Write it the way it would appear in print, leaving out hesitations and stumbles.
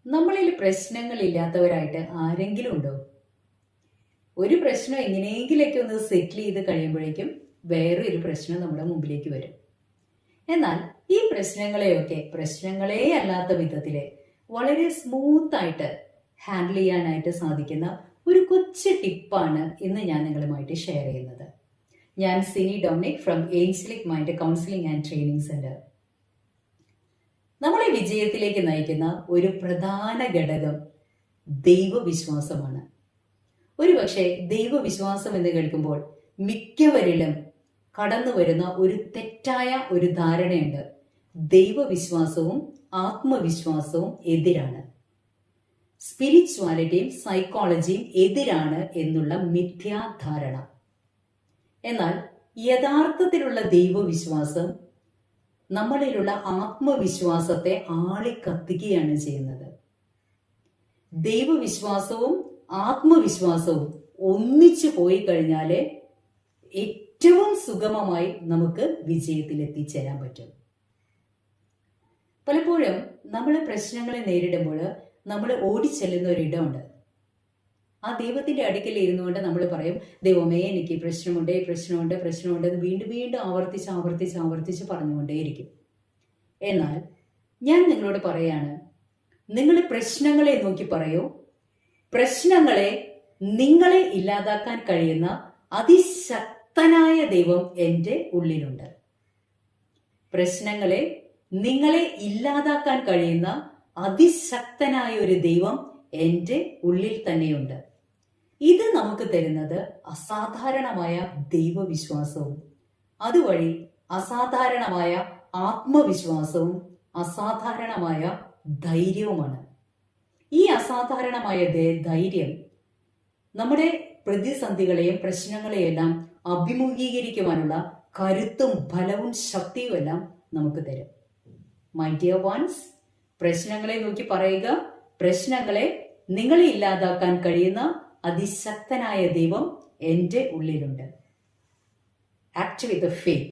നമ്മളിൽ പ്രശ്നങ്ങളില്ലാത്തവരായിട്ട് ആരെങ്കിലും ഉണ്ടോ? ഒരു പ്രശ്നം എങ്ങനെയെങ്കിലൊക്കെ ഒന്ന് സെറ്റിൽ ചെയ്ത് കഴിയുമ്പോഴേക്കും വേറൊരു പ്രശ്നം നമ്മുടെ മുമ്പിലേക്ക് വരും. എന്നാൽ ഈ പ്രശ്നങ്ങളെയൊക്കെ പ്രശ്നങ്ങളേ അല്ലാത്ത വിധത്തില് വളരെ സ്മൂത്ത് ആയിട്ട് ഹാൻഡിൽ ചെയ്യാനായിട്ട് സാധിക്കുന്ന ഒരു കൊച്ചു ടിപ്പാണ് ഇന്ന് ഞാൻ നിങ്ങളുമായിട്ട് ഷെയർ ചെയ്യുന്നത്. ഞാൻ Sini Dominic from angelic mind counselling and training centre. നമ്മളെ വിജയത്തിലേക്ക് നയിക്കുന്ന ഒരു പ്രധാന ഘടകം ദൈവവിശ്വാസമാണ്. ഒരുപക്ഷെ ദൈവവിശ്വാസം എന്ന് കേൾക്കുമ്പോൾ മിക്കവരിലും കടന്നു വരുന്ന ഒരു തെറ്റായ ഒരു ധാരണയുണ്ട്. ദൈവവിശ്വാസവും ആത്മവിശ്വാസവും എതിരാണ്, സ്പിരിച്വാലിറ്റിയും സൈക്കോളജിയും എതിരാണ് എന്നുള്ള മിഥ്യാധാരണ. എന്നാൽ യഥാർത്ഥത്തിലുള്ള ദൈവവിശ്വാസം നമ്മളിലുള്ള ആത്മവിശ്വാസത്തെ ആളിക്കത്തിക്കുകയാണ് ചെയ്യുന്നത്. ദൈവവിശ്വാസവും ആത്മവിശ്വാസവും ഒന്നിച്ചു പോയി കഴിഞ്ഞാല് ഏറ്റവും സുഗമമായി നമുക്ക് വിജയത്തിൽ എത്തിച്ചേരാൻ പറ്റും. പലപ്പോഴും നമ്മൾ പ്രശ്നങ്ങളെ നേരിടുമ്പോൾ നമ്മൾ ഓടിച്ചെല്ലുന്ന ഒരിടമുണ്ട്. ആ ദൈവത്തിന്റെ അടുക്കൽ ഇരുന്നുകൊണ്ട് നമ്മൾ പറയും, ദൈവമേ എനിക്ക് പ്രശ്നമുണ്ട് എന്ന് വീണ്ടും വീണ്ടും ആവർത്തിച്ച് പറഞ്ഞുകൊണ്ടേയിരിക്കും. എന്നാൽ ഞാൻ നിങ്ങളോട് പറയാണ്, നിങ്ങൾ പ്രശ്നങ്ങളെ നോക്കി പറയൂ, പ്രശ്നങ്ങളെ നിങ്ങളെ ഇല്ലാതാക്കാൻ കഴിയുന്ന അതിശക്തനായ ദൈവം എൻ്റെ ഉള്ളിലുണ്ട്. പ്രശ്നങ്ങളെ നിങ്ങളെ ഇല്ലാതാക്കാൻ കഴിയുന്ന അതിശക്തനായ ഒരു ദൈവം എൻ്റെ ഉള്ളിൽ തന്നെയുണ്ട്. ഇത് നമുക്ക് തരുന്നത് അസാധാരണമായ ദൈവവിശ്വാസവും അതുവഴി അസാധാരണമായ ആത്മവിശ്വാസവും അസാധാരണമായ ധൈര്യവുമാണ്. ഈ അസാധാരണമായ ധൈര്യം നമ്മുടെ പ്രതിസന്ധികളെയും പ്രശ്നങ്ങളെയെല്ലാം അഭിമുഖീകരിക്കുവാനുള്ള കരുത്തും ഫലവും ശക്തിയുമെല്ലാം നമുക്ക് തരും. മൈ ഡിയർ വൺസ്, പ്രശ്നങ്ങളെ നോക്കി പറയുക, പ്രശ്നങ്ങളെ നിങ്ങളെ ഇല്ലാതാക്കാൻ കഴിയുന്ന അതിശക്തനായ ദൈവം എൻ്റെ ഉള്ളിലുണ്ട്. ആക്ട് വിത്ത് ഫെയ്ത്ത്.